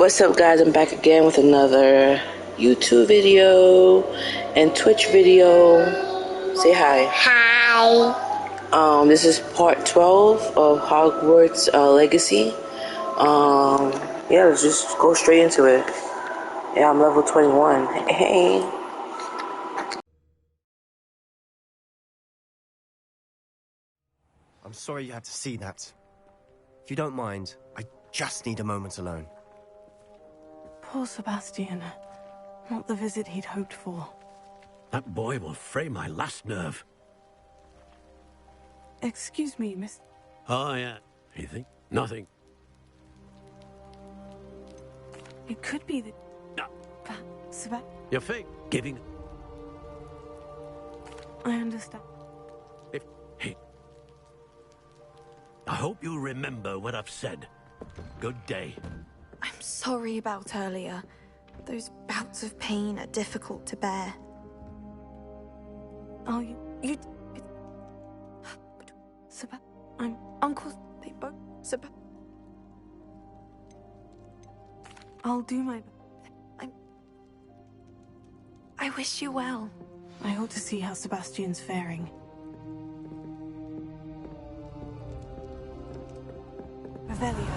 What's up, guys? I'm back again with another YouTube video and Twitch video. Say hi. Hi. This is part 12 of Hogwarts Legacy. Yeah, let's just go straight into it. Yeah, I'm level 21. Hey. I'm sorry you had to see that. If you don't mind, I just need a moment alone. Poor Sebastian. Not the visit he'd hoped for. That boy will fray my last nerve. Excuse me, Miss... Oh, yeah. Anything? Nothing. It could be that... No. You're fake. Giving... I understand. Hey. I hope you'll remember what I've said. Good day. I'm sorry about earlier. Those bouts of pain are difficult to bear. Oh, you... I'm... Uncles, they both... I'll do my... I wish you well. I ought to see how Sebastian's faring. Revelio.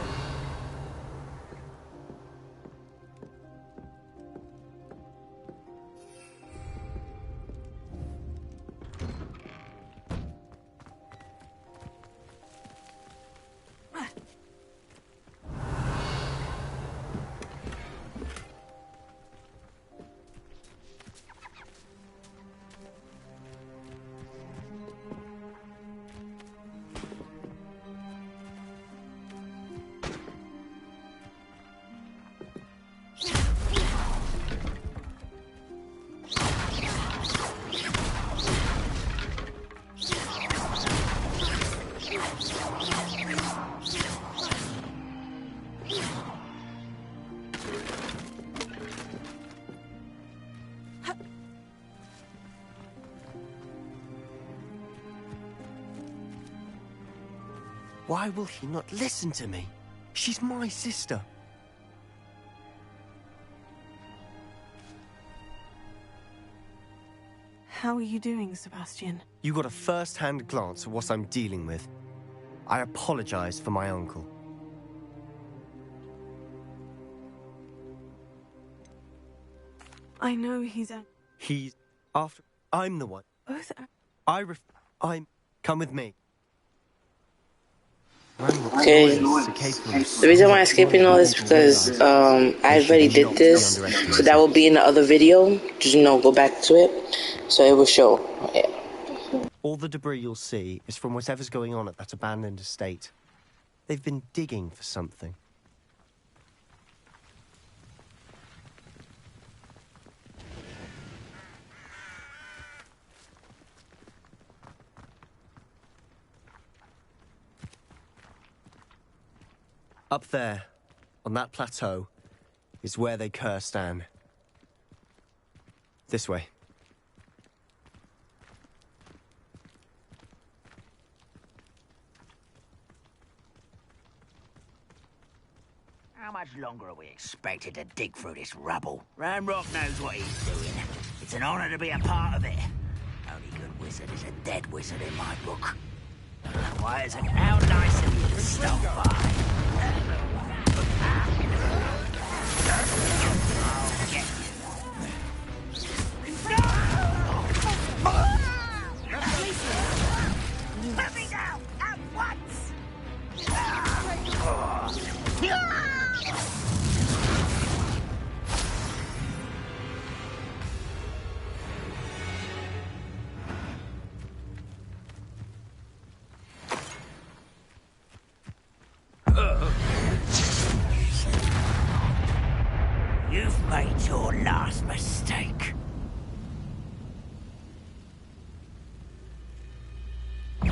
Why will he not listen to me? She's my sister. How are you doing, Sebastian? You got a first-hand glance at what I'm dealing with. I apologize for my uncle. I know he's after... I'm the one. Both come with me. Okay, the reason why I'm skipping all this is because I already did this, so that will be in the other video. Just, go back to it, so it will show. Yeah. All the debris you'll see is from whatever's going on at that abandoned estate. They've been digging for something. Up there, on that plateau, is where they cursed Anne. This way. How much longer are we expected to dig through this rubble? Ramrock knows what he's doing. It's an honor to be a part of it. Only good wizard is a dead wizard in my book. Why is it how nice of you to stop by? I'll get you. Let me down at once! You've made your last mistake. You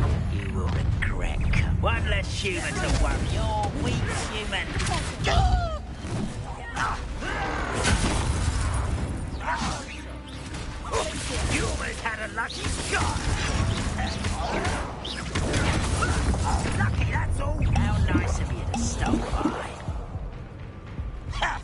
will regret. One less human to worry. You're weak, human. You almost had a lucky shot. Lucky, that's all. How nice of you to stop by. Ha!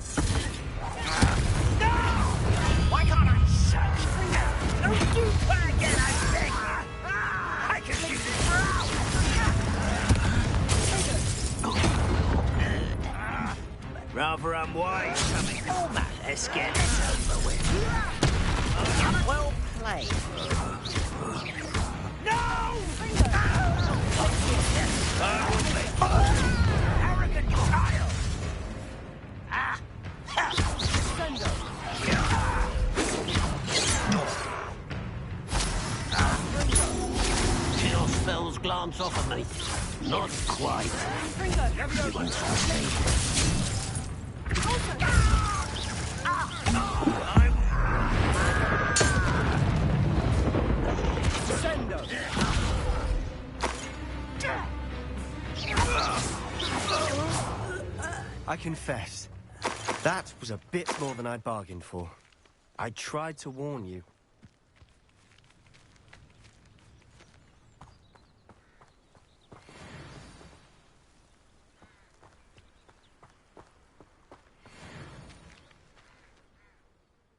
Let's get this over with. Well played. No! Arrogant child! Ah! Did your spells glance off of me? Not quite. You won't trust me. I confess, that was a bit more than I'd bargained for. I tried to warn you.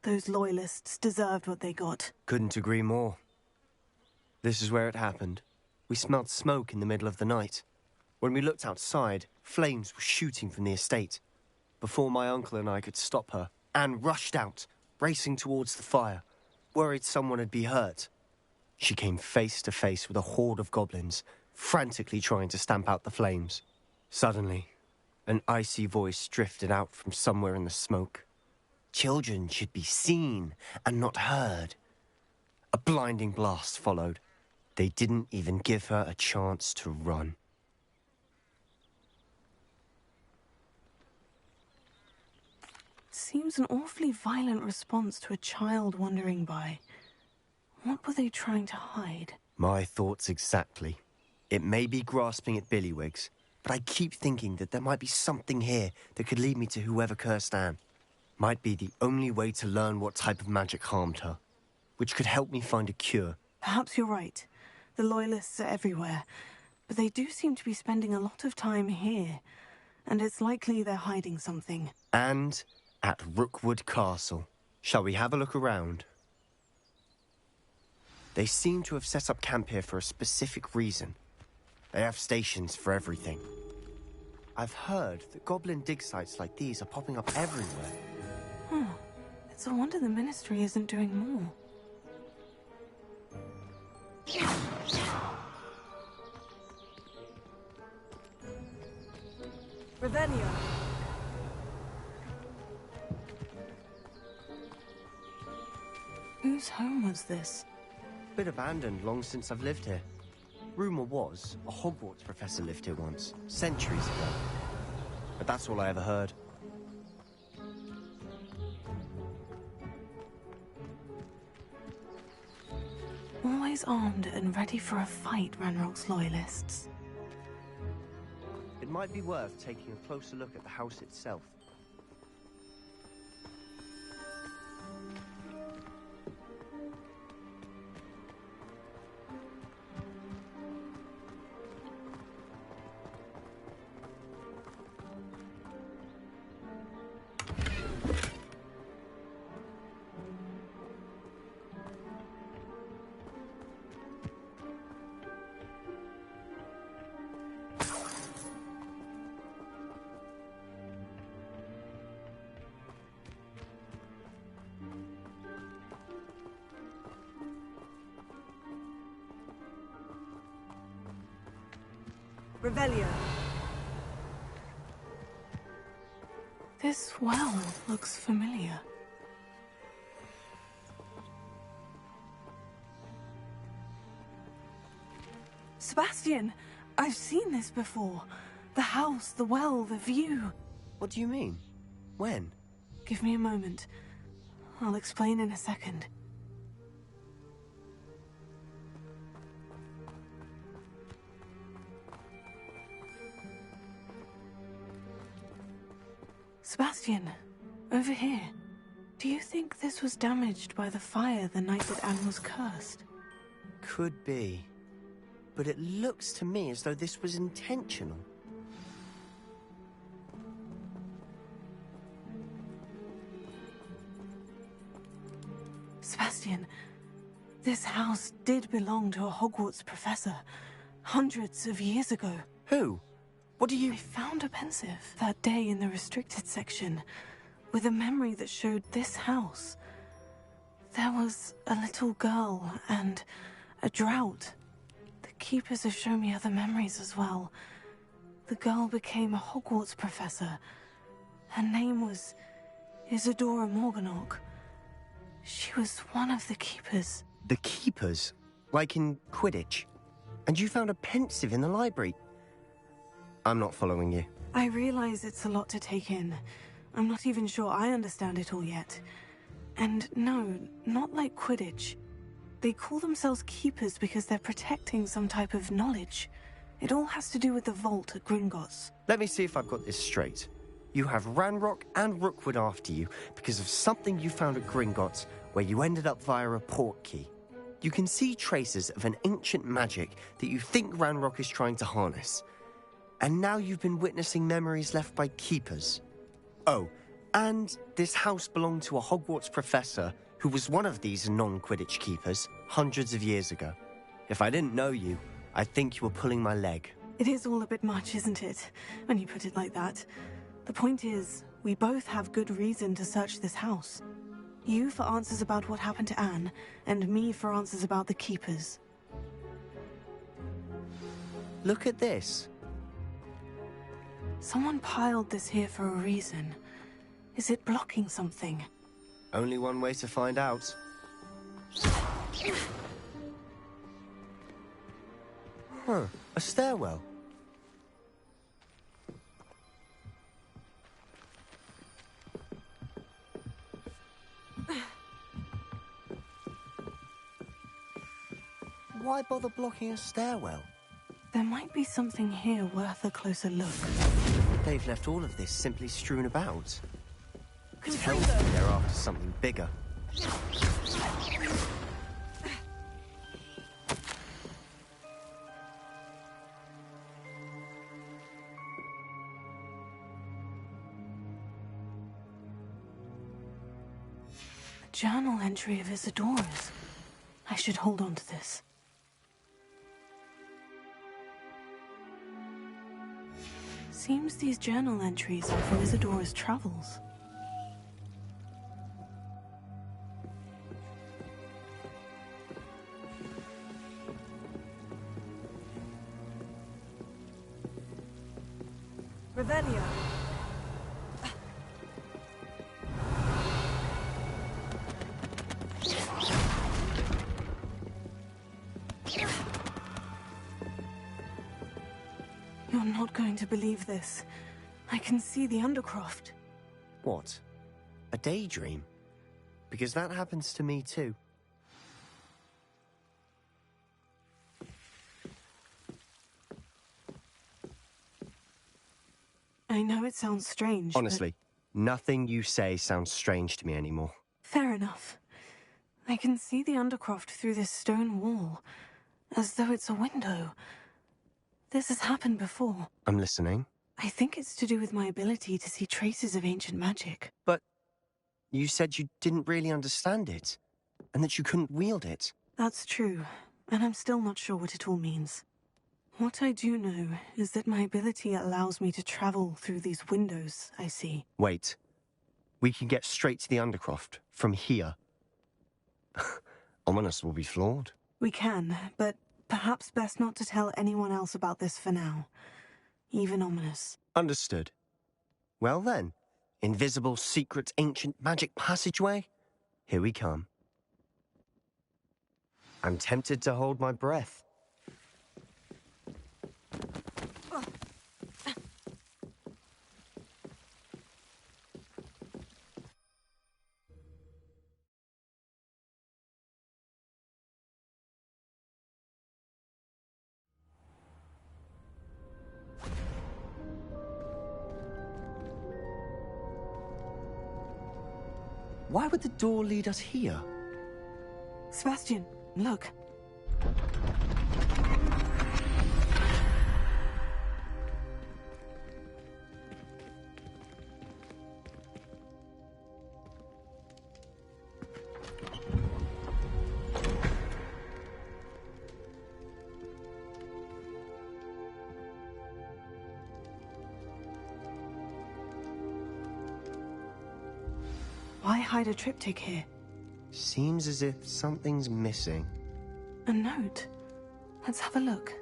Those loyalists deserved what they got. Couldn't agree more. This is where it happened. We smelled smoke in the middle of the night. When we looked outside, flames were shooting from the estate. Before my uncle and I could stop her, Anne rushed out, racing towards the fire, worried someone had been hurt. She came face to face with a horde of goblins, frantically trying to stamp out the flames. Suddenly, an icy voice drifted out from somewhere in the smoke. Children should be seen and not heard. A blinding blast followed. They didn't even give her a chance to run. Seems an awfully violent response to a child wandering by. What were they trying to hide? My thoughts exactly. It may be grasping at billywhigs, but I keep thinking that there might be something here that could lead me to whoever cursed Anne. Might be the only way to learn what type of magic harmed her, which could help me find a cure. Perhaps you're right. The Loyalists are everywhere, but they do seem to be spending a lot of time here, and it's likely they're hiding something. And at Rookwood Castle. Shall we have a look around? They seem to have set up camp here for a specific reason. They have stations for everything. I've heard that goblin dig sites like these are popping up everywhere. It's a wonder the Ministry isn't doing more. Revelio. Whose home was this? Been abandoned long since I've lived here. Rumour was a Hogwarts professor lived here once, centuries ago. But that's all I ever heard. Always armed and ready for a fight, Ranrock's Loyalists. It might be worth taking a closer look at the house itself. Revelio. This well looks familiar. Sebastian, I've seen this before. The house, the well, the view. What do you mean? When? Give me a moment. I'll explain in a second. Sebastian, over here. Do you think this was damaged by the fire the night that Anne was cursed? Could be. But it looks to me as though this was intentional. Sebastian, this house did belong to a Hogwarts professor, hundreds of years ago. Who? What do you... I found a pensive that day in the restricted section. with a memory that showed this house. There was a little girl and a drought. The keepers have shown me other memories as well. The girl became a Hogwarts professor. Her name was Isadora Morganach. She was one of the keepers. The keepers? Like in Quidditch? And you found a pensive in the library? I'm not following you. I realize it's a lot to take in. I'm not even sure I understand it all yet. And no, not like Quidditch. They call themselves keepers because they're protecting some type of knowledge. It all has to do with the vault at Gringotts. Let me see if I've got this straight. You have Ranrock and Rookwood after you because of something you found at Gringotts where you ended up via a port key. You can see traces of an ancient magic that you think Ranrock is trying to harness. And now you've been witnessing memories left by keepers. Oh, and this house belonged to a Hogwarts professor who was one of these non-Quidditch keepers hundreds of years ago. If I didn't know you, I'd think you were pulling my leg. It is all a bit much, isn't it, when you put it like that? The point is, we both have good reason to search this house. You for answers about what happened to Anne, and me for answers about the keepers. Look at this. Someone piled this here for a reason. Is it blocking something? Only one way to find out. Huh, a stairwell. Why bother blocking a stairwell? There might be something here worth a closer look. They've left all of this simply strewn about. Tells me they're after something bigger. A journal entry of Isadora's. I should hold on to this. Seems these journal entries are from Isadora's travels. Revelio. You're not going to believe this. I can see the Undercroft. What? A daydream? Because that happens to me too. I know it sounds strange, Honestly, nothing you say sounds strange to me anymore. Fair enough. I can see the Undercroft through this stone wall, as though it's a window. This has happened before. I'm listening. I think it's to do with my ability to see traces of ancient magic. But you said you didn't really understand it, and that you couldn't wield it. That's true, and I'm still not sure what it all means. What I do know is that my ability allows me to travel through these windows I see. Wait. We can get straight to the Undercroft from here. Ominous will be flawed. We can, but perhaps best not to tell anyone else about this for now. Even Ominous. Understood. Well then, invisible, secret, ancient magic passageway? Here we come. I'm tempted to hold my breath. Why would the door lead us here? Sebastian, look. hide a triptych here. Seems as if something's missing. A note. Let's have a look.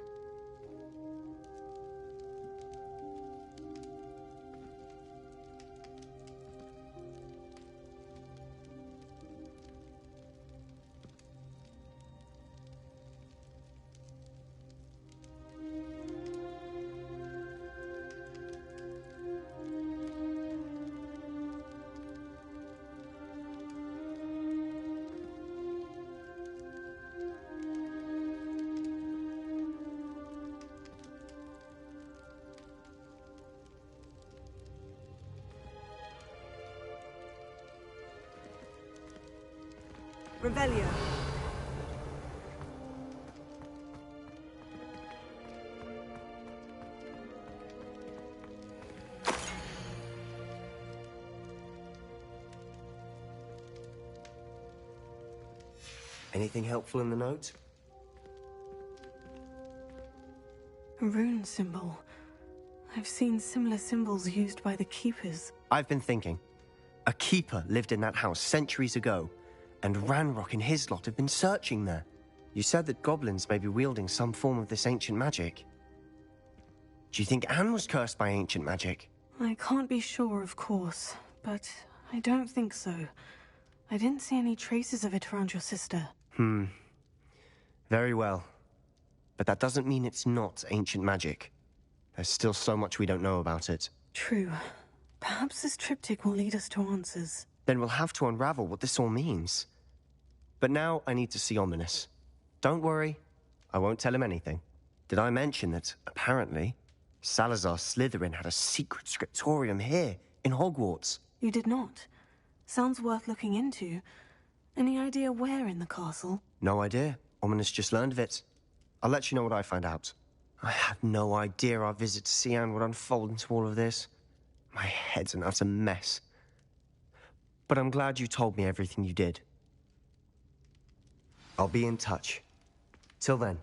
Revelio. Anything helpful in the note? A rune symbol. I've seen similar symbols used by the keepers. I've been thinking. A keeper lived in that house centuries ago, and Ranrock and his lot have been searching there. You said that goblins may be wielding some form of this ancient magic. Do you think Anne was cursed by ancient magic? I can't be sure, of course, but I don't think so. I didn't see any traces of it around your sister. Very well. But that doesn't mean it's not ancient magic. There's still so much we don't know about it. True. Perhaps this triptych will lead us to answers. Then we'll have to unravel what this all means. But now I need to see Ominous. Don't worry, I won't tell him anything. Did I mention that, apparently, Salazar Slytherin had a secret scriptorium here, in Hogwarts? You did not. Sounds worth looking into. Any idea where in the castle? No idea. Ominous just learned of it. I'll let you know what I find out. I had no idea our visit to Cian would unfold into all of this. My head's an utter mess. But I'm glad you told me everything you did. I'll be in touch. Till then.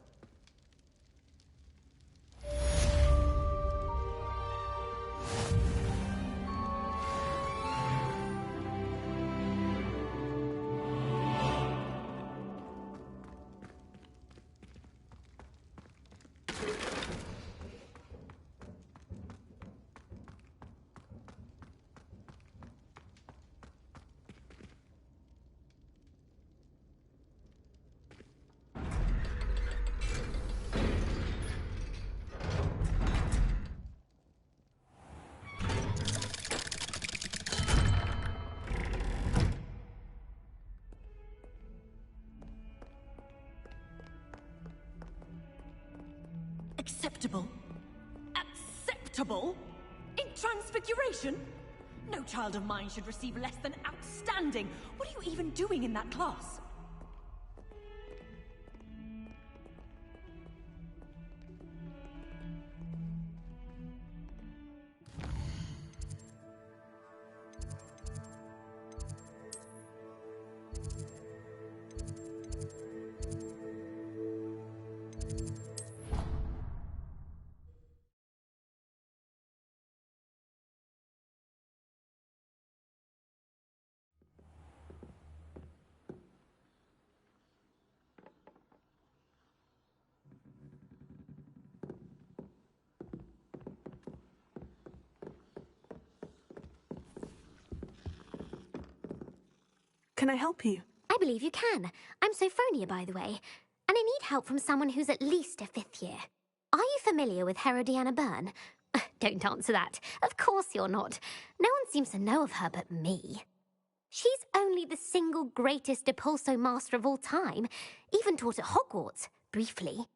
Acceptable? Acceptable? In Transfiguration? No child of mine should receive less than outstanding. What are you even doing in that class? Can I help you? I believe you can. I'm Sophronia, by the way, and I need help from someone who's at least a 5th year. Are you familiar with Herodiana Byrne? Don't answer that. Of course you're not. No one seems to know of her but me. She's only the single greatest Depulso master of all time, even taught at Hogwarts, briefly.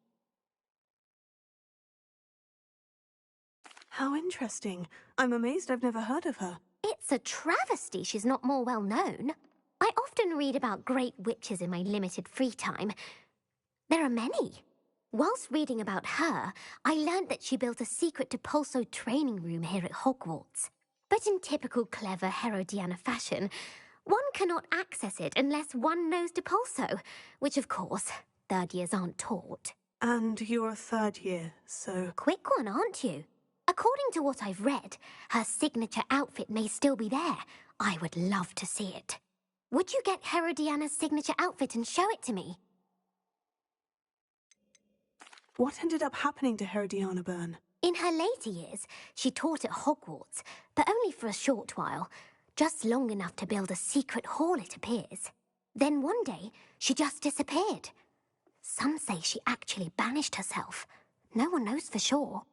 How interesting. I'm amazed I've never heard of her. It's a travesty she's not more well known. I often read about great witches in my limited free time. There are many. Whilst reading about her, I learned that she built a secret Depulso training room here at Hogwarts. But in typical clever Herodiana fashion, one cannot access it unless one knows Depulso, which of course, 3rd years aren't taught. And you're a 3rd year, so... Quick one, aren't you? According to what I've read, her signature outfit may still be there. I would love to see it. Would you get Herodiana's signature outfit and show it to me? What ended up happening to Herodiana Byrne? In her later years, she taught at Hogwarts, but only for a short while. Just long enough to build a secret hall, it appears. Then one day, she just disappeared. Some say she actually banished herself. No one knows for sure.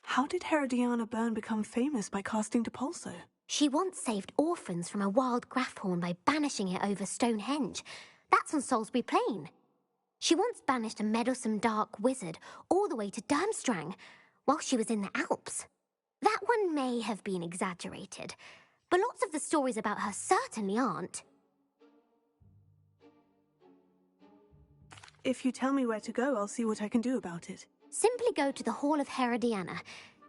How did Herodiana Byrne become famous by casting Depulso? She once saved orphans from a wild Grafhorn by banishing it over Stonehenge. That's on Salisbury Plain. She once banished a meddlesome dark wizard all the way to Durmstrang while she was in the Alps. That one may have been exaggerated, but lots of the stories about her certainly aren't. If you tell me where to go, I'll see what I can do about it. Simply go to the Hall of Herodiana.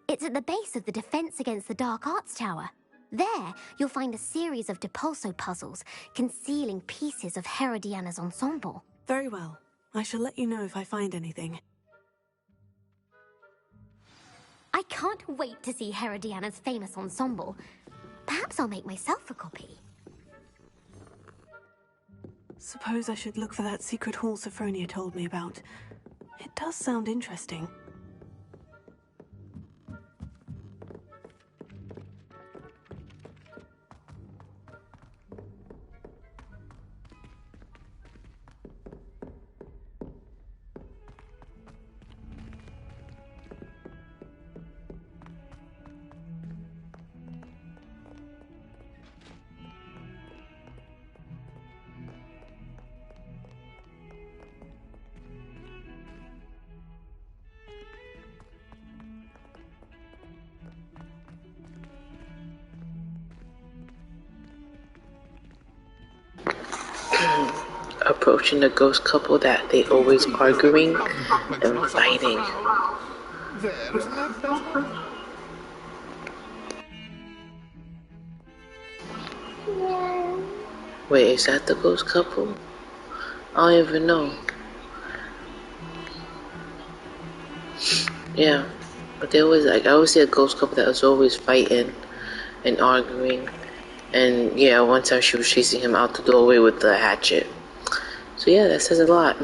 It's at the base of the Defense Against the Dark Arts Tower. There, you'll find a series of Depulso puzzles concealing pieces of Herodiana's ensemble. Very well. I shall let you know if I find anything. I can't wait to see Herodiana's famous ensemble. Perhaps I'll make myself a copy. Suppose I should look for that secret hall Sophronia told me about. It does sound interesting. Approaching the ghost couple that they always arguing and fighting. Wait, is that the ghost couple? I don't even know. Yeah, but they always I always see a ghost couple that was always fighting and arguing. And yeah, one time she was chasing him out the doorway with the hatchet. So yeah, that says a lot.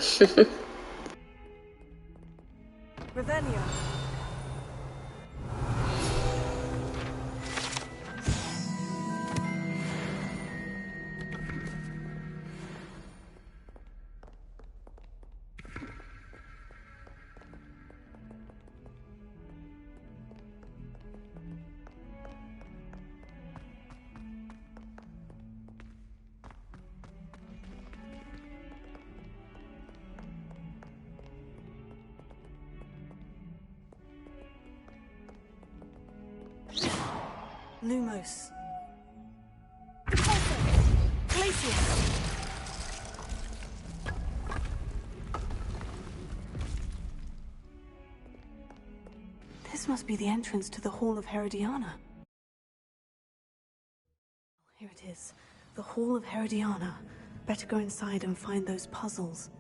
Revelio. Lumos. Glacier. This must be the entrance to the Hall of Herodiana. Here it is. The Hall of Herodiana. Better go inside and find those puzzles.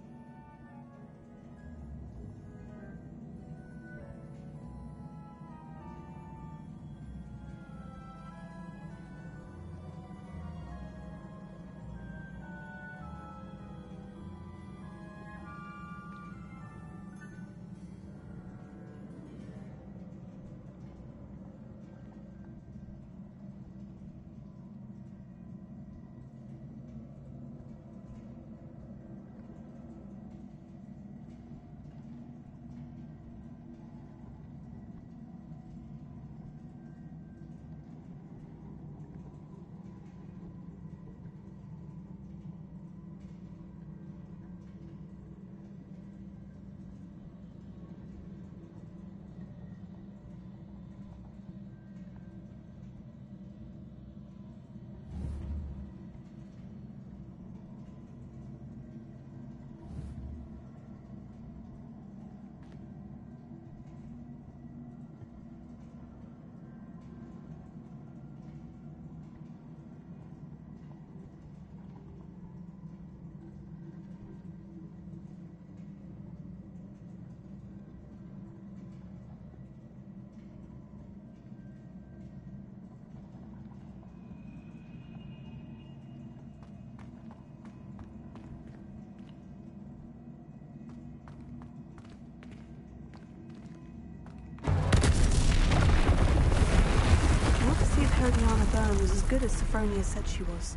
good as Sophronia said she was.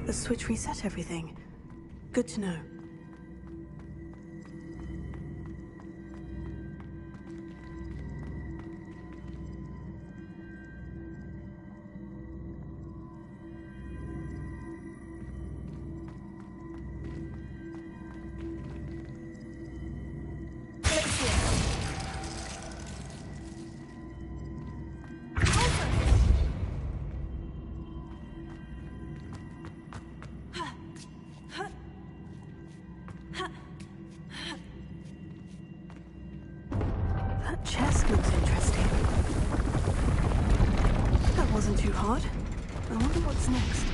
The switch reset everything. Good to know. That chest looks interesting. That wasn't too hard. I wonder what's next.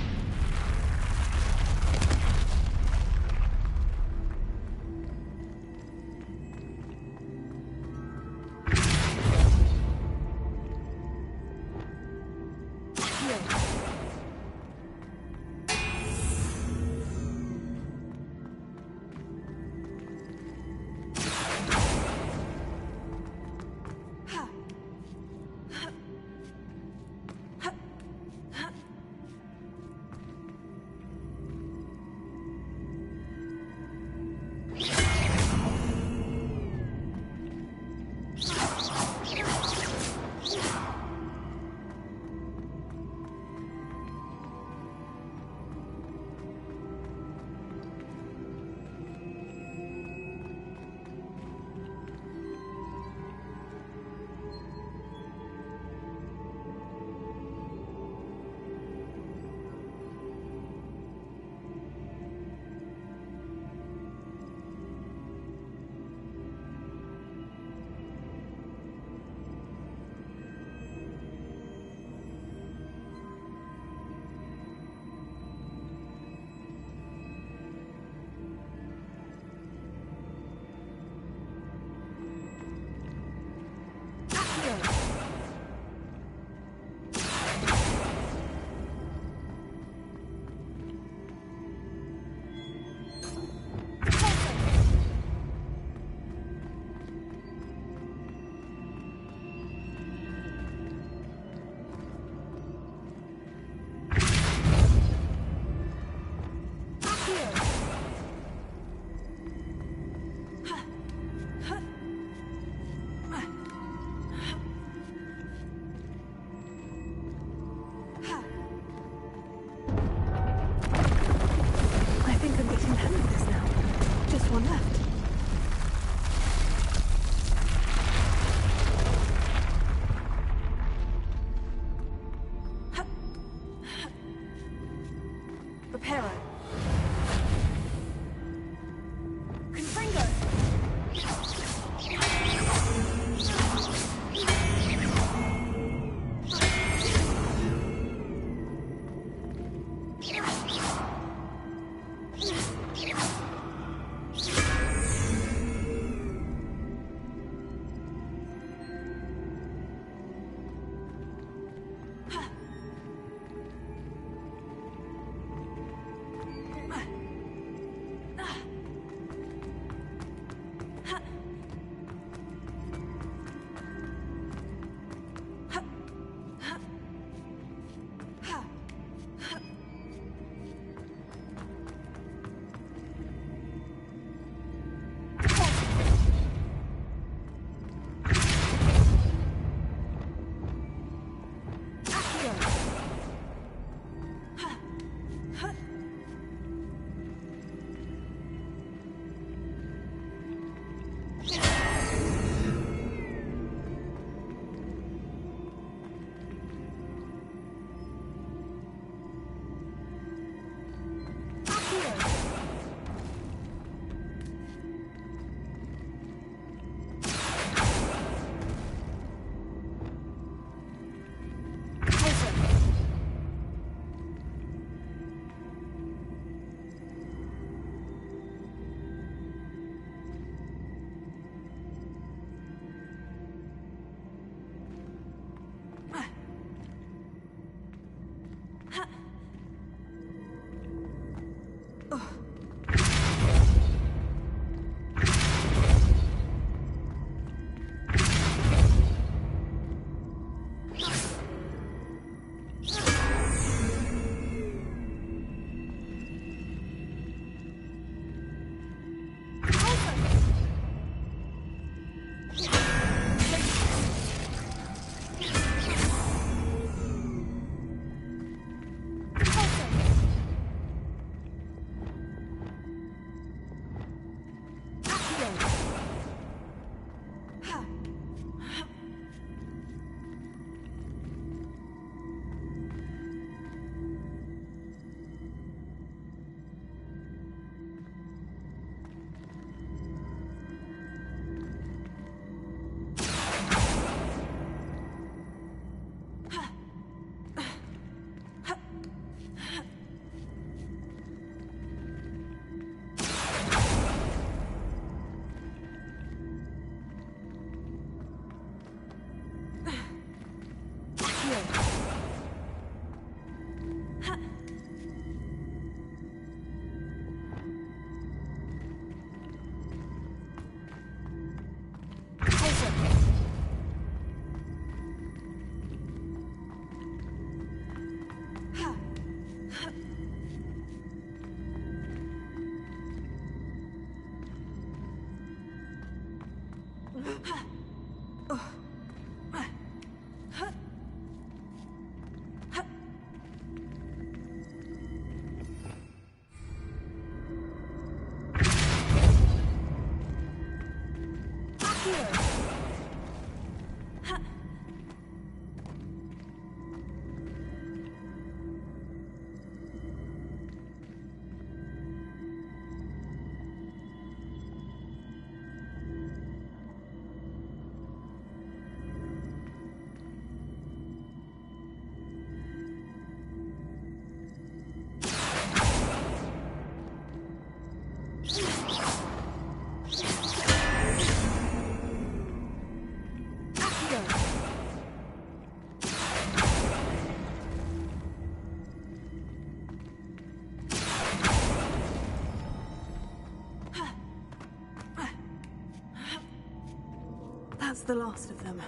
That's the last of them.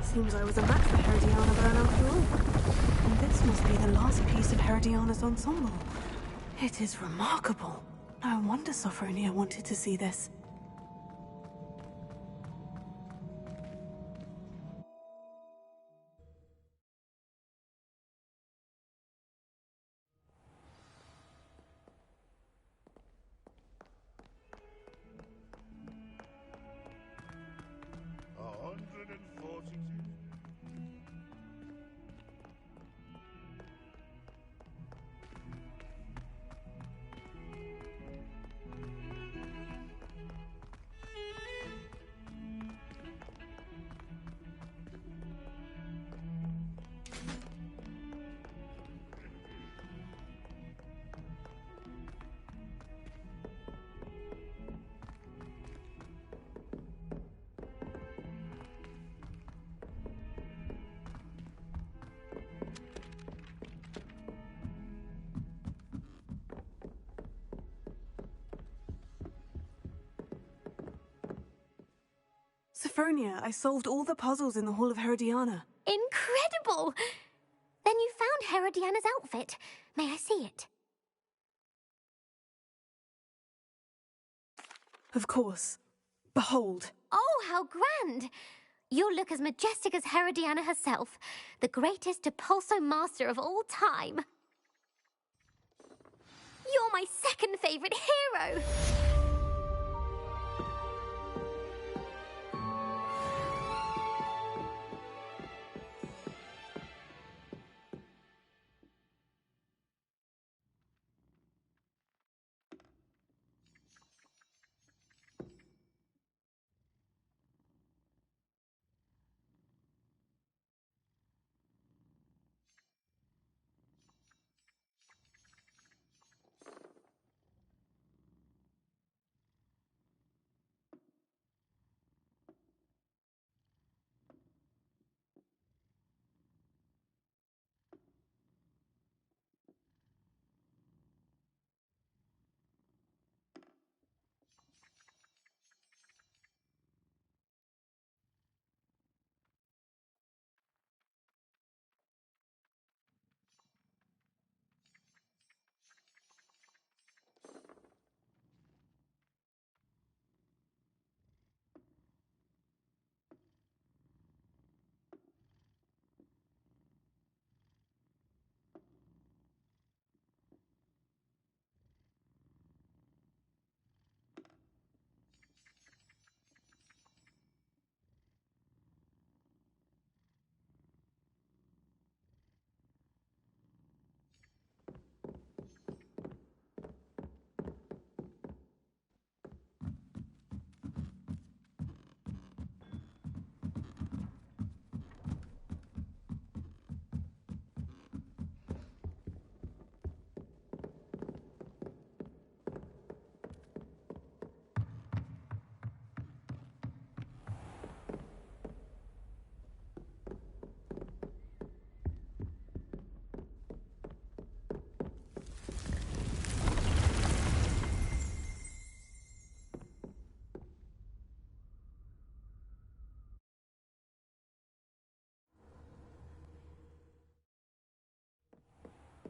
Seems I was a match for Herodiana Byrne after all. And this must be the last piece of Herodiana's ensemble. It is remarkable. No wonder Sophronia wanted to see this. Sophronia, I solved all the puzzles in the Hall of Herodiana. Incredible! Then you found Herodiana's outfit. May I see it? Of course. Behold. Oh, how grand! You'll look as majestic as Herodiana herself, the greatest Depulso master of all time. You're my second favourite hero!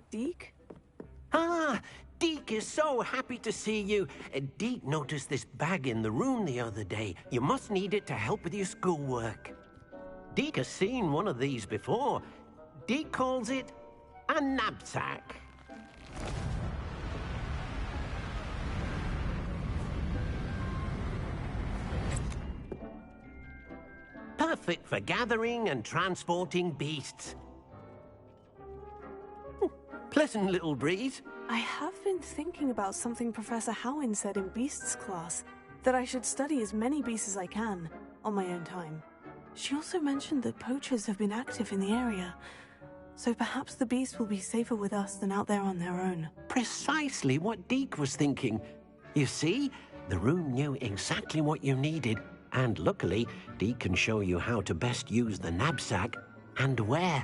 Deke? Ah, Deke is so happy to see you. Deke noticed this bag in the room the other day. You must need it to help with your schoolwork. Deke has seen one of these before. Deke calls it a knapsack. perfect for gathering and transporting beasts. Pleasant little breeze. I have been thinking about something Professor Howin said in Beasts class, that I should study as many beasts as I can, on my own time. She also mentioned that poachers have been active in the area, so perhaps the beasts will be safer with us than out there on their own. Precisely what Deke was thinking. You see, the room knew exactly what you needed, and luckily, Deke can show you how to best use the knapsack and where.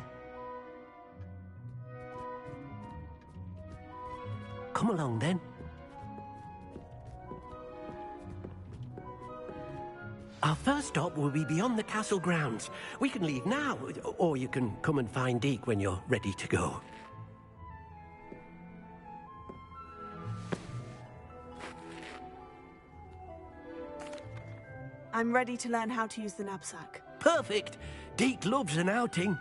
Come along, then. Our first stop will be beyond the castle grounds. We can leave now, or you can come and find Deke when you're ready to go. I'm ready to learn how to use the knapsack. Perfect! Deke loves an outing.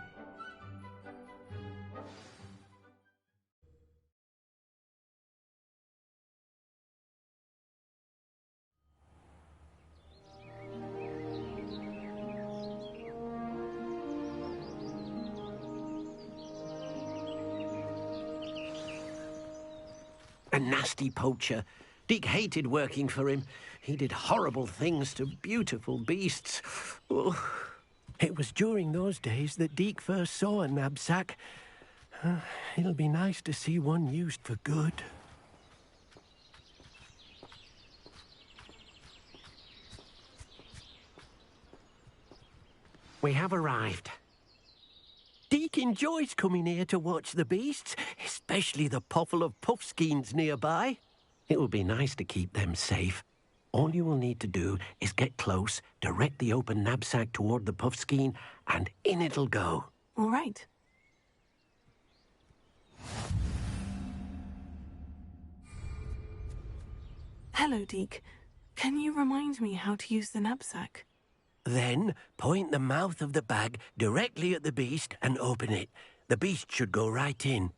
A nasty poacher. Deke hated working for him. He did horrible things to beautiful beasts. Oh. It was during those days that Deke first saw a knapsack. It'll be nice to see one used for good. We have arrived. Deke enjoys coming here to watch the beasts, especially the potful of puffskeins nearby. It will be nice to keep them safe. All you will need to do is get close, direct the open knapsack toward the puffskein, and in it'll go. All right. Hello, Deke. Can you remind me how to use the knapsack? Then, point the mouth of the bag directly at the beast and open it. The beast should go right in.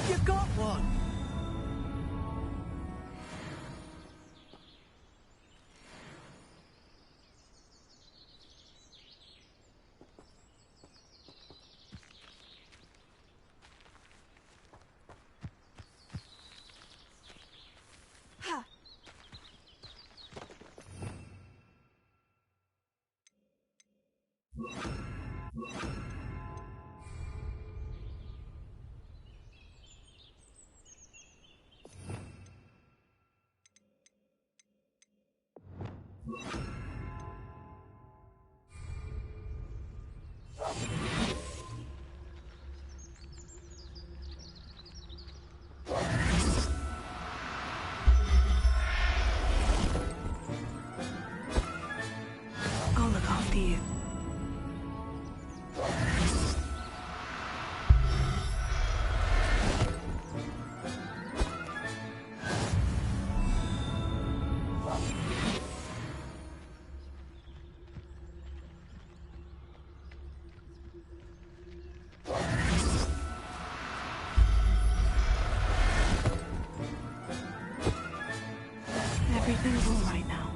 You got one! Ha! I'll look after you. Everything's all right now.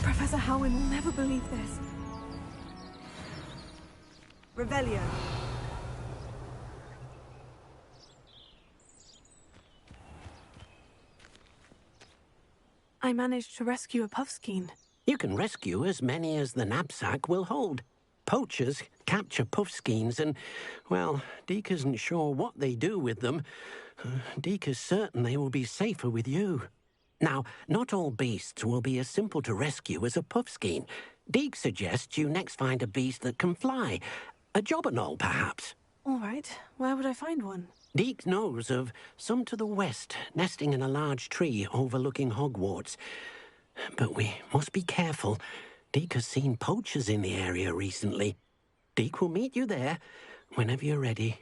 Professor Howin will never believe this. Revelio. I managed to rescue a puffskein. You can rescue as many as the knapsack will hold. Poachers capture puffskeins and, well, Deke isn't sure what they do with them. Deke is certain they will be safer with you. Now, not all beasts will be as simple to rescue as a puffskein. Deke suggests you next find a beast that can fly. A jobberknoll, perhaps. All right, where would I find one? Deke knows of some to the west, nesting in a large tree overlooking Hogwarts. But we must be careful. Deke has seen poachers in the area recently. Deke will meet you there whenever you're ready.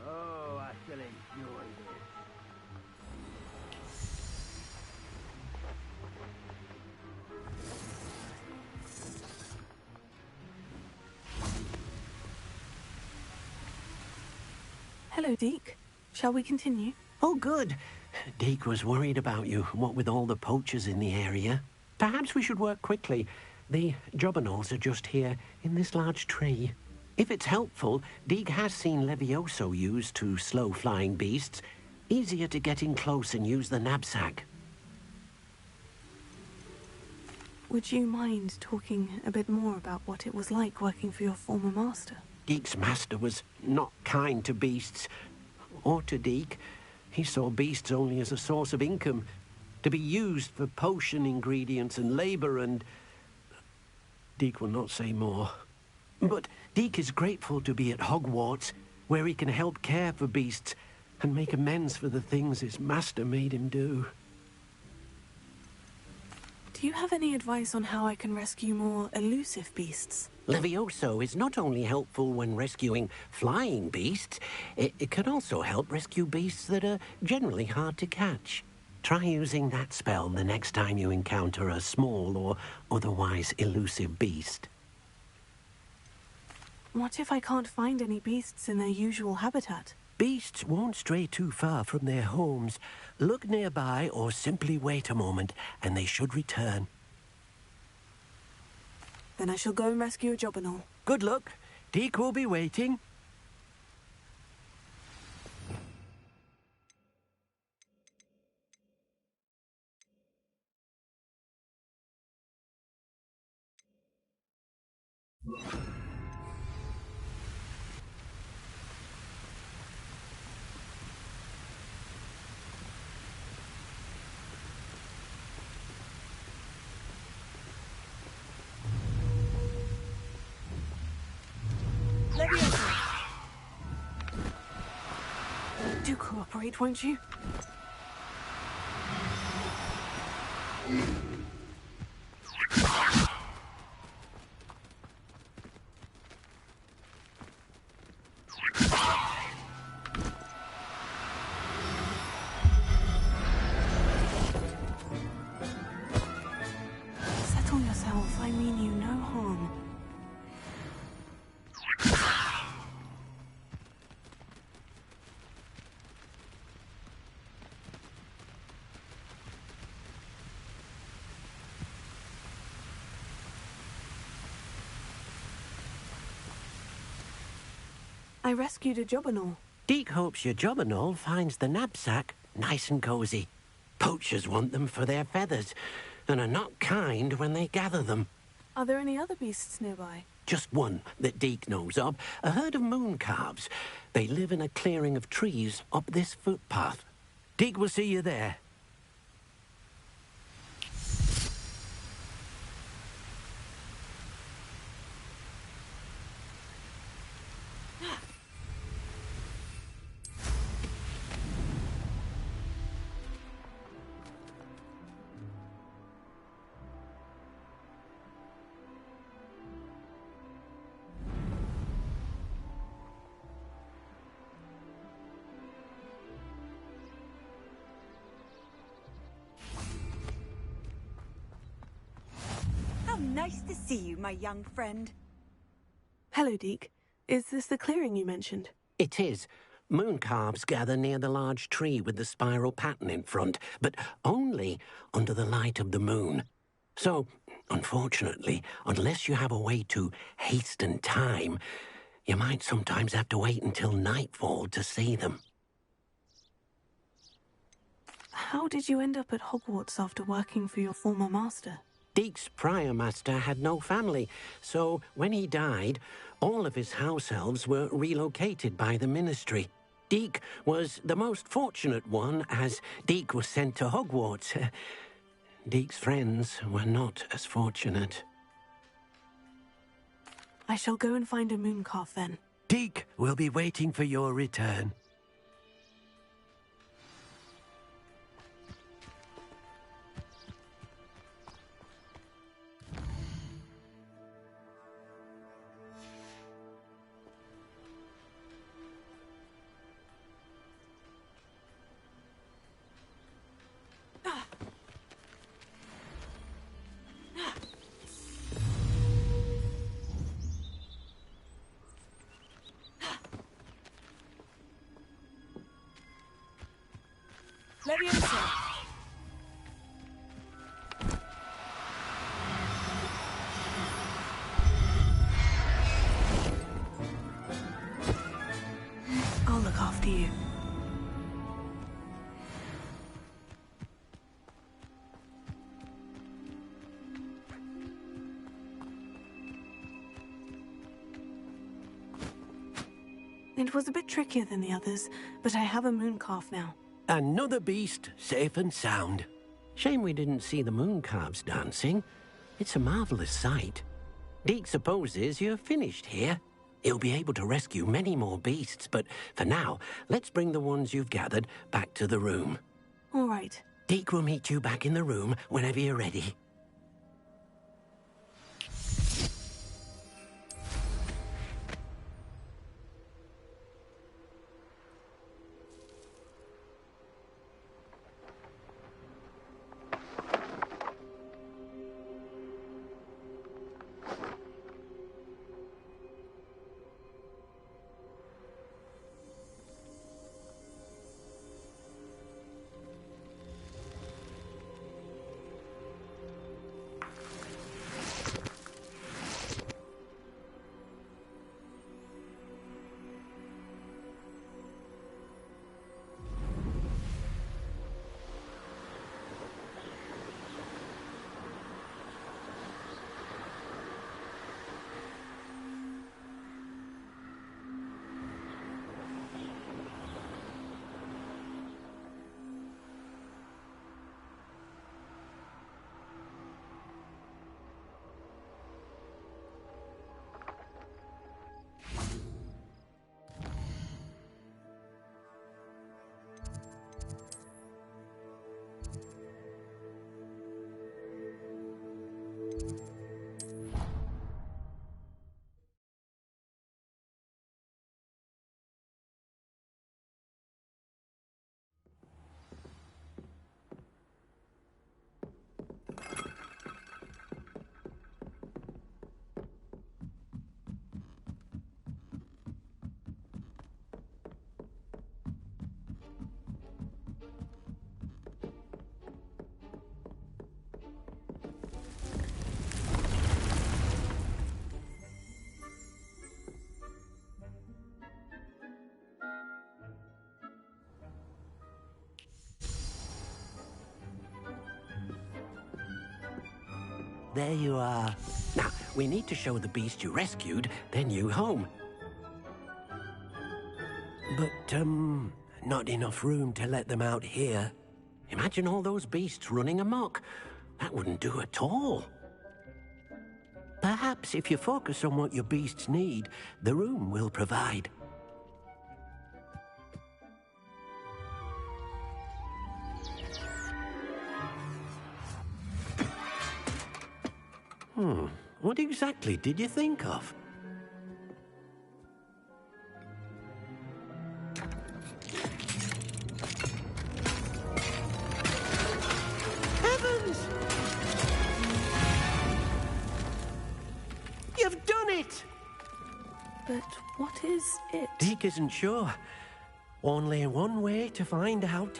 Oh, I shall enjoy this. Hello, Deke. Shall we continue? Oh, good. Deke was worried about you, what with all the poachers in the area. Perhaps we should work quickly. The jobberknolls are just here, in this large tree. If it's helpful, Deke has seen Levioso used to slow flying beasts. Easier to get in close and use the knapsack. Would you mind talking a bit more about what it was like working for your former master? Deke's master was not kind to beasts, or to Deke. He saw beasts only as a source of income, to be used for potion ingredients and labour, and Deke will not say more. But Deke is grateful to be at Hogwarts, where he can help care for beasts and make amends for the things his master made him do. Do you have any advice on how I can rescue more elusive beasts? Levioso is not only helpful when rescuing flying beasts, it can also help rescue beasts that are generally hard to catch. Try using that spell the next time you encounter a small or otherwise elusive beast. What if I can't find any beasts in their usual habitat? Beasts won't stray too far from their homes. Look nearby or simply wait a moment, and they should return. Then I shall go and rescue a jobberknoll. Good luck. Deke will be waiting. Do cooperate, won't you? Settle yourself. I mean you no harm. I rescued a jobberknoll. Deke hopes your jobberknoll finds the knapsack nice and cozy. Poachers want them for their feathers, and are not kind when they gather them. Are there any other beasts nearby? Just one that Deke knows of, a herd of moon calves. They live in a clearing of trees up this footpath. Deke will see you there. Nice to see you, my young friend. Hello, Deke. Is this the clearing you mentioned? It is. Moon calves gather near the large tree with the spiral pattern in front, but only under the light of the moon. So, unfortunately, unless you have a way to hasten time, you might sometimes have to wait until nightfall to see them. How did you end up at Hogwarts after working for your former master? Deke's prior master had no family, so when he died, all of his house elves were relocated by the ministry. Deke was the most fortunate one, as Deke was sent to Hogwarts. Deke's friends were not as fortunate. I shall go and find a moon calf then. Deke will be waiting for your return. Leviosa! I'll look after you. It was a bit trickier than the others, but I have a moon calf now. Another beast, safe and sound. Shame we didn't see the moon calves dancing. It's a marvelous sight. Deke supposes you're finished here. He'll be able to rescue many more beasts, but for now, let's bring the ones you've gathered back to the room. All right. Deke will meet you back in the room whenever you're ready. There you are. Now, we need to show the beast you rescued their new home. But, not enough room to let them out here. Imagine all those beasts running amok. That wouldn't do at all. Perhaps if you focus on what your beasts need, the room will provide. What exactly did you think of? Heavens! is it? Deke isn't sure. Only one way to find out.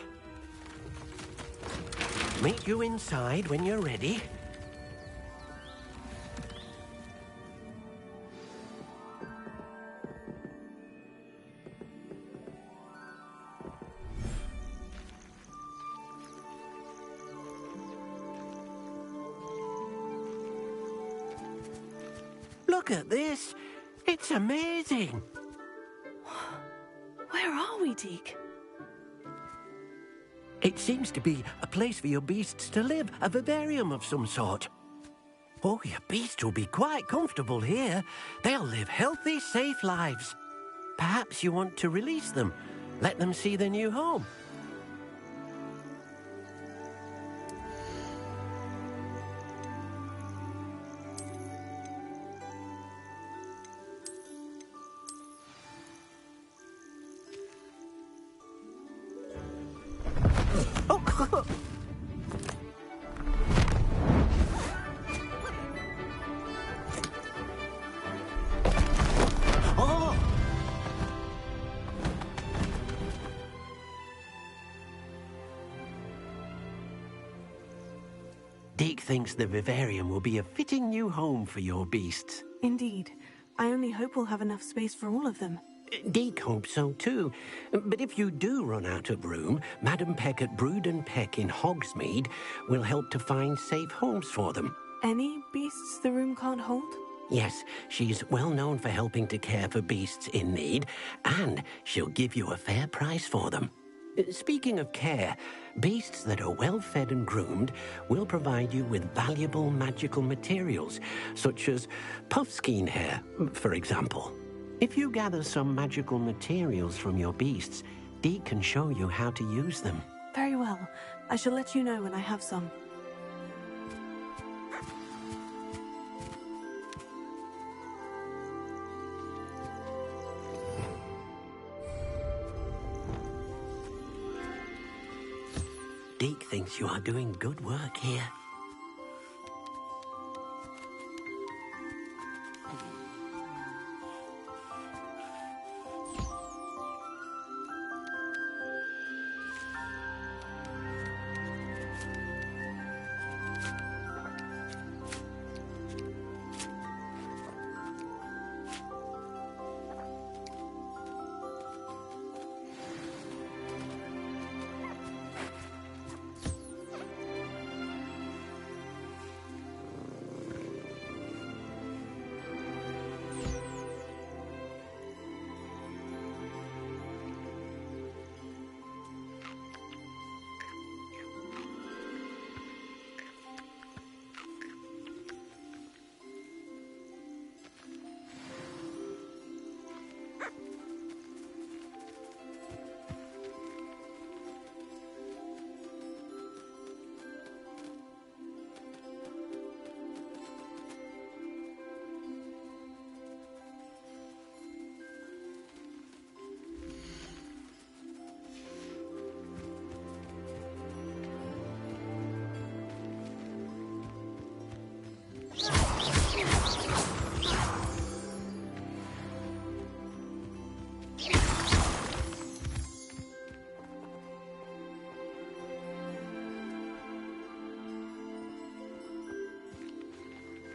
Meet you inside when you're ready. Look at this. It's amazing. Where are we, Deke? It seems to be a place for your beasts to live, a vivarium of some sort. Oh, your beasts will be quite comfortable here. They'll live healthy, safe lives. Perhaps you want to release them, let them see their new home. Deke thinks the vivarium will be a fitting new home for your beasts. Indeed. I only hope we'll have enough space for all of them. Deke hopes so too. But if you do run out of room, Madam Peck at Brood and Peck in Hogsmeade will help to find safe homes for them. Any beasts the room can't hold? Yes, she's well known for helping to care for beasts in need, and she'll give you a fair price for them. Speaking of care, beasts that are well fed and groomed will provide you with valuable magical materials, such as puffskein hair, for example. If you gather some magical materials from your beasts, Deke can show you how to use them. Very well. I shall let you know when I have some. Deke thinks you are doing good work here.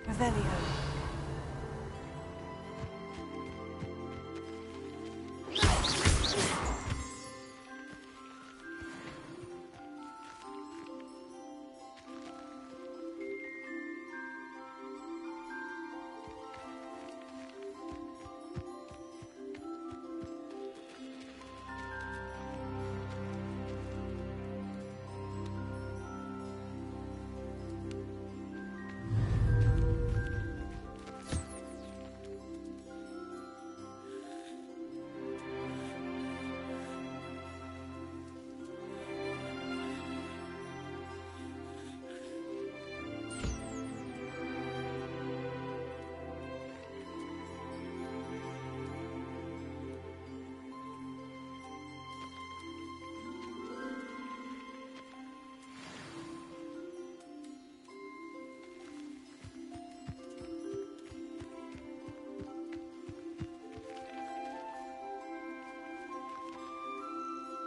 Revelio.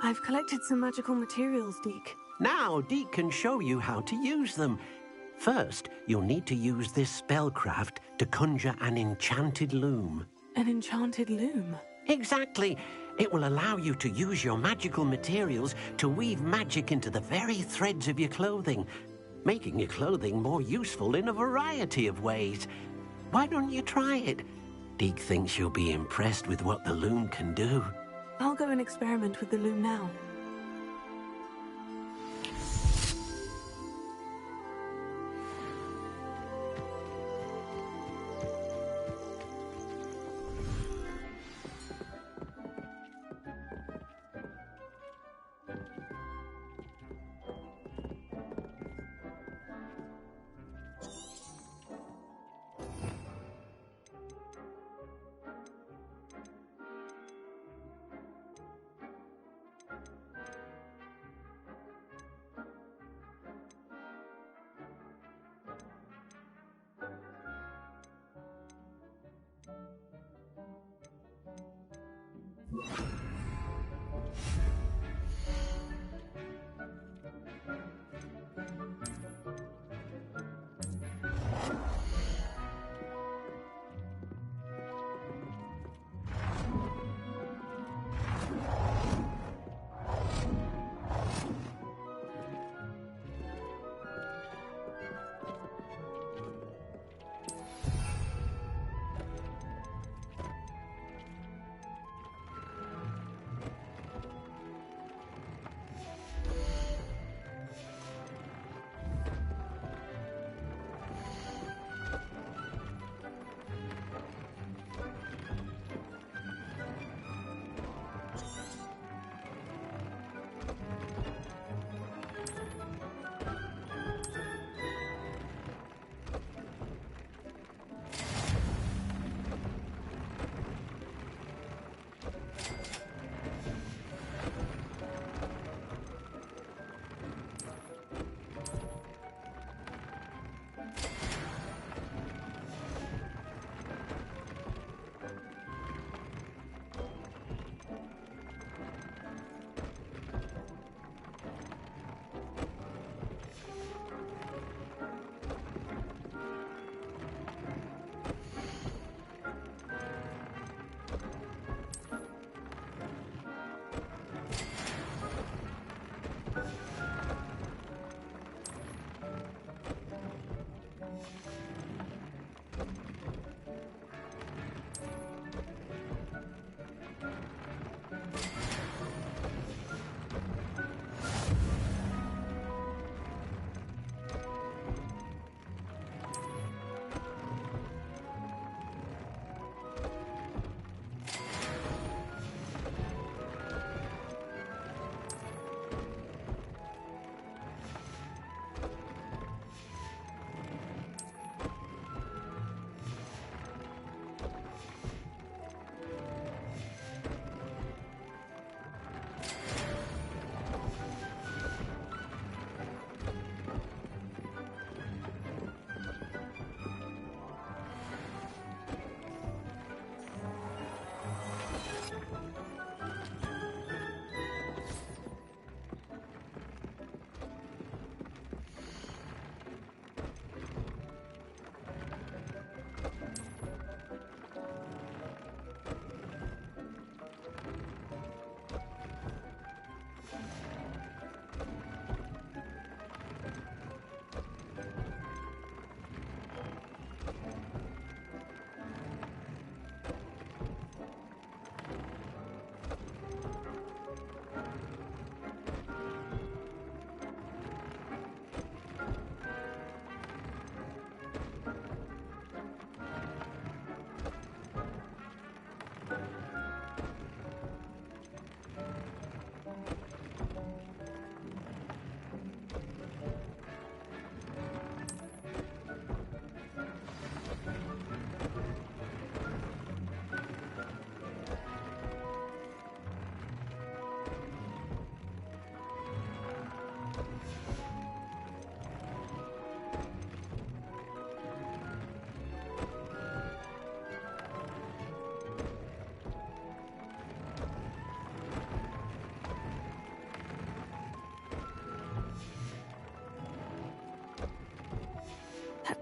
I've collected some magical materials, Deke. Now, Deke can show you how to use them. First, you'll need to use this spellcraft to conjure an enchanted loom. An enchanted loom? Exactly. It will allow you to use your magical materials to weave magic into the very threads of your clothing, making your clothing more useful in a variety of ways. Why don't you try it? Deke thinks you'll be impressed with what the loom can do. I'll go and experiment with the loom now.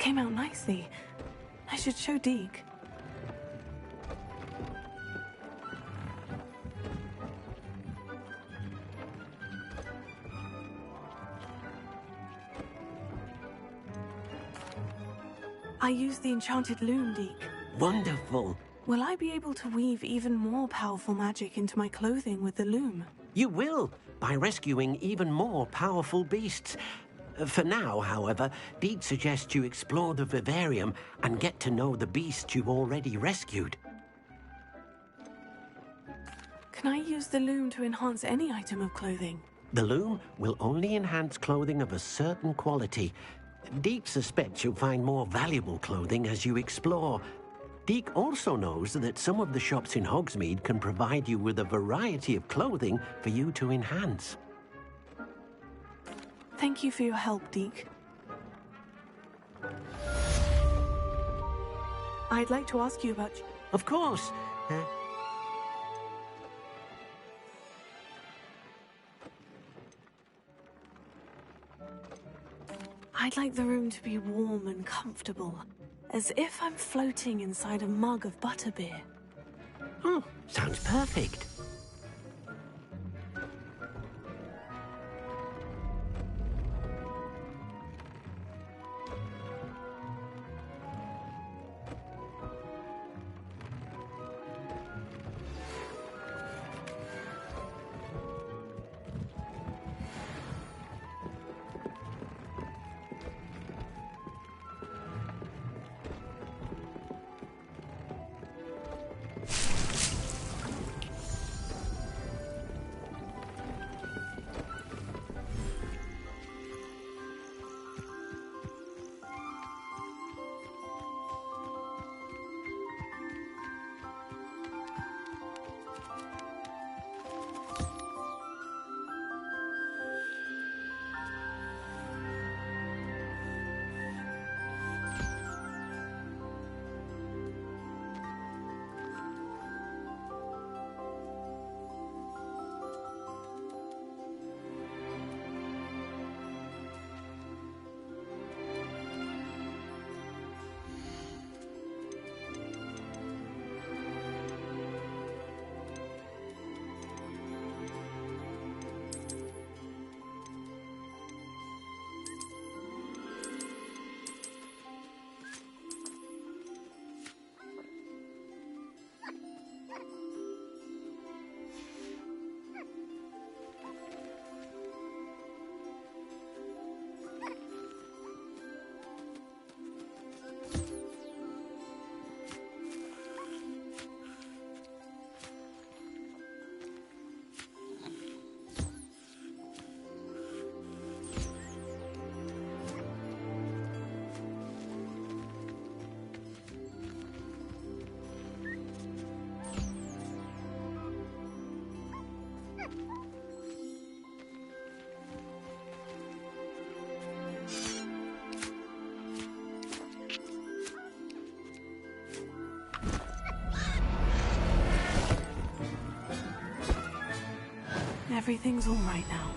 came out nicely. I should show Deke. I used the enchanted loom, Deke. Wonderful. Will I be able to weave even more powerful magic into my clothing with the loom? You will, by rescuing even more powerful beasts. For now, however, Deke suggests you explore the vivarium and get to know the beasts you've already rescued. Can I use the loom to enhance any item of clothing? The loom will only enhance clothing of a certain quality. Deke suspects you'll find more valuable clothing as you explore. Deke also knows that some of the shops in Hogsmeade can provide you with a variety of clothing for you to enhance. Thank you for your help, Deke. I'd like to ask you about... Of course. I'd like the room to be warm and comfortable, as if I'm floating inside a mug of butterbeer. Oh, sounds perfect. Everything's all right now.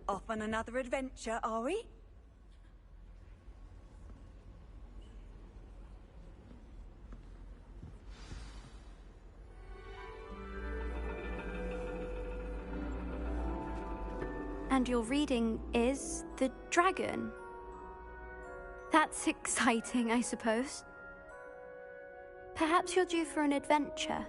Off on another adventure, are we? And your reading is the dragon. That's exciting, I suppose. Perhaps you're due for an adventure.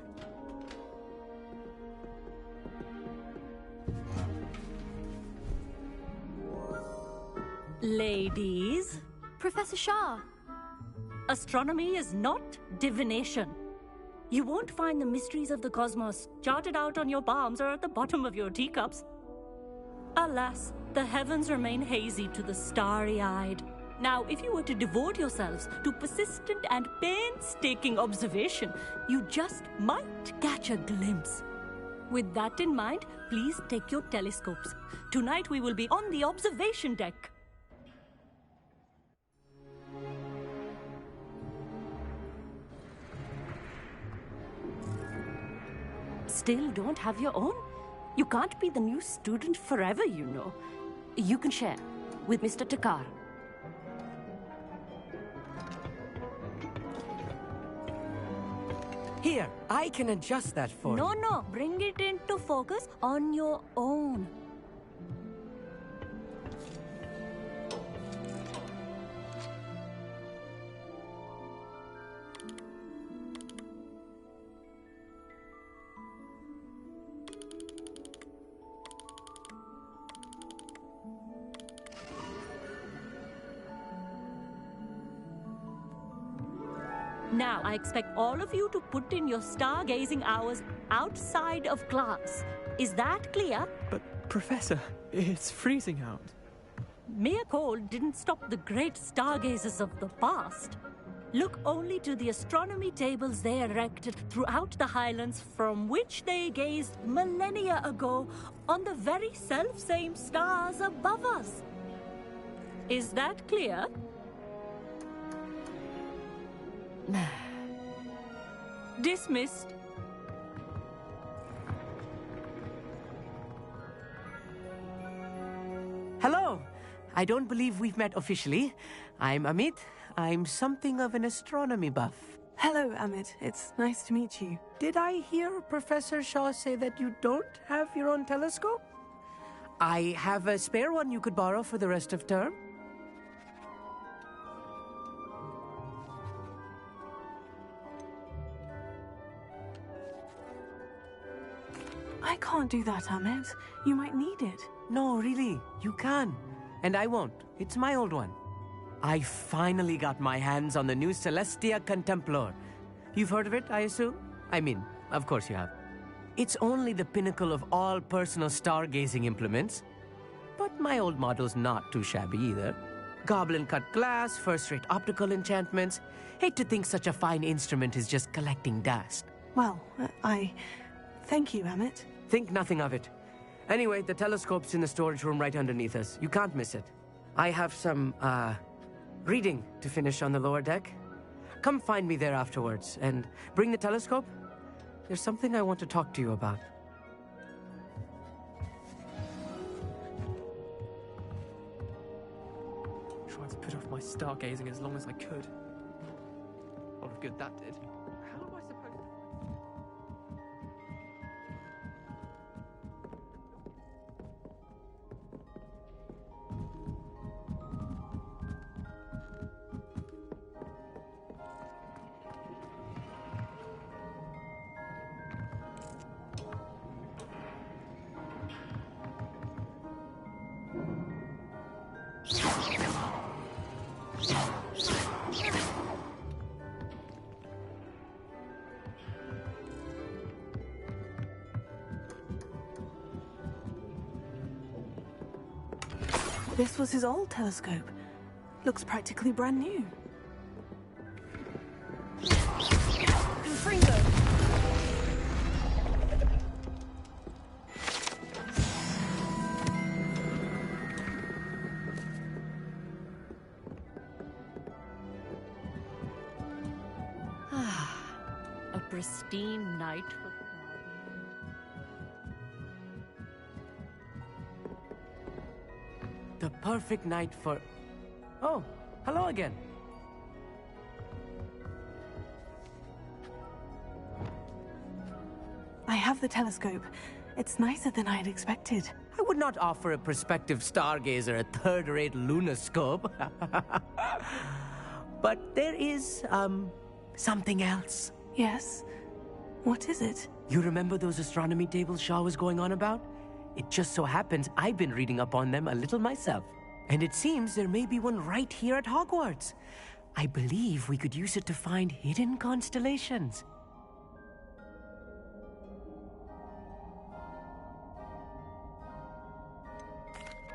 Ladies, Professor Shah. astronomy is not divination. You won't find the mysteries of the cosmos charted out on your palms or at the bottom of your teacups. Alas, the heavens remain hazy to the starry-eyed. Now, if you were to devote yourselves to persistent and painstaking observation, you just might catch a glimpse. With that in mind, please take your telescopes. Tonight we will be on the observation deck. Still don't have your own? You can't be the new student forever, you know. You can share with Mr. Takar. Here, I can adjust that for you. No, bring it into focus on your own. Now, I expect all of you to put in your stargazing hours outside of class. Is that clear? But, Professor, it's freezing out. Mere cold didn't stop the great stargazers of the past. Look only to the astronomy tables they erected throughout the highlands from which they gazed millennia ago on the very self-same stars above us. Is that clear? Dismissed. Hello. I don't believe we've met officially. I'm Amit. I'm something of an astronomy buff. Hello, Amit. It's nice to meet you. Did I hear Professor Shaw say that you don't have your own telescope? I have a spare one you could borrow for the rest of term. I can't do that, Amit. You might need it. No, really, you can. And I won't. It's my old one. I finally got my hands on the new Celestia Contemplar. You've heard of it, I assume? I mean, of course you have. It's only the pinnacle of all personal stargazing implements. But my old model's not too shabby either. Goblin-cut glass, first-rate optical enchantments. Hate to think such a fine instrument is just collecting dust. Well, thank you, Amit. Think nothing of it. Anyway, the telescope's in the storage room right underneath us. You can't miss it. I have some, reading to finish on the lower deck. Come find me there afterwards, and bring the telescope. There's something I want to talk to you about. Tried to put off my stargazing as long as I could. A lot of good that did. How am I supposed to... This was his old telescope. Looks practically brand new. Fringo! A pristine night for the garden. the perfect night for... Oh, hello again. I have the telescope. It's nicer than I had expected. I would not offer a prospective stargazer a third-rate lunoscope. But there is, something else. Yes? What is it? You remember those astronomy tables Shaw was going on about? It just so happens I've been reading up on them a little myself. And it seems there may be one right here at Hogwarts. I believe we could use it to find hidden constellations.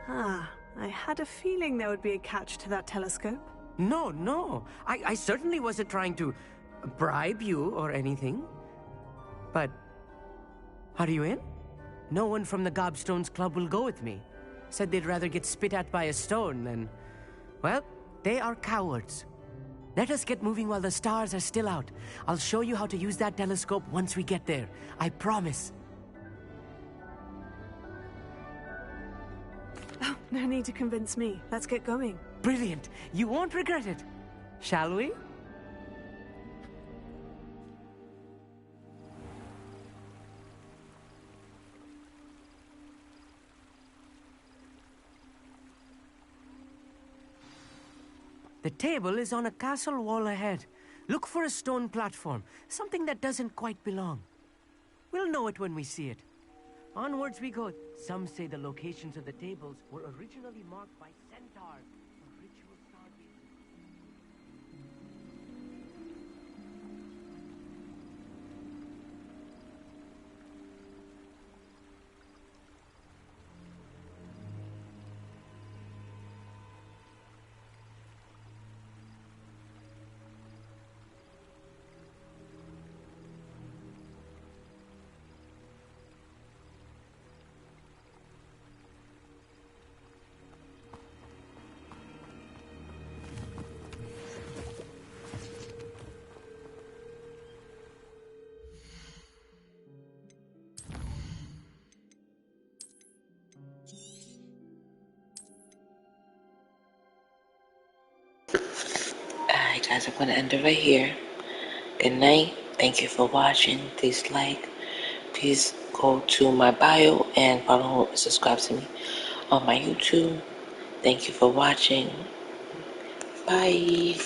Ah, I had a feeling there would be a catch to that telescope. No. I certainly wasn't trying to bribe you or anything. But, are you in? No one from the Gobstones Club will go with me. Said they'd rather get spit at by a stone than... Well, they are cowards. Let us get moving while the stars are still out. I'll show you how to use that telescope once we get there. I promise. Oh, no need to convince me. Let's get going. Brilliant. You won't regret it. Shall we? The table is on a castle wall ahead. Look for a stone platform, something that doesn't quite belong. We'll know it when we see it. Onwards we go. Some say the locations of the tables were originally marked by centaurs for ritual stargazing. Alright guys, I'm gonna end it right here. Good night. Thank you for watching. Please like. Please go to my bio and follow and subscribe to me on my YouTube. Thank you for watching. Bye.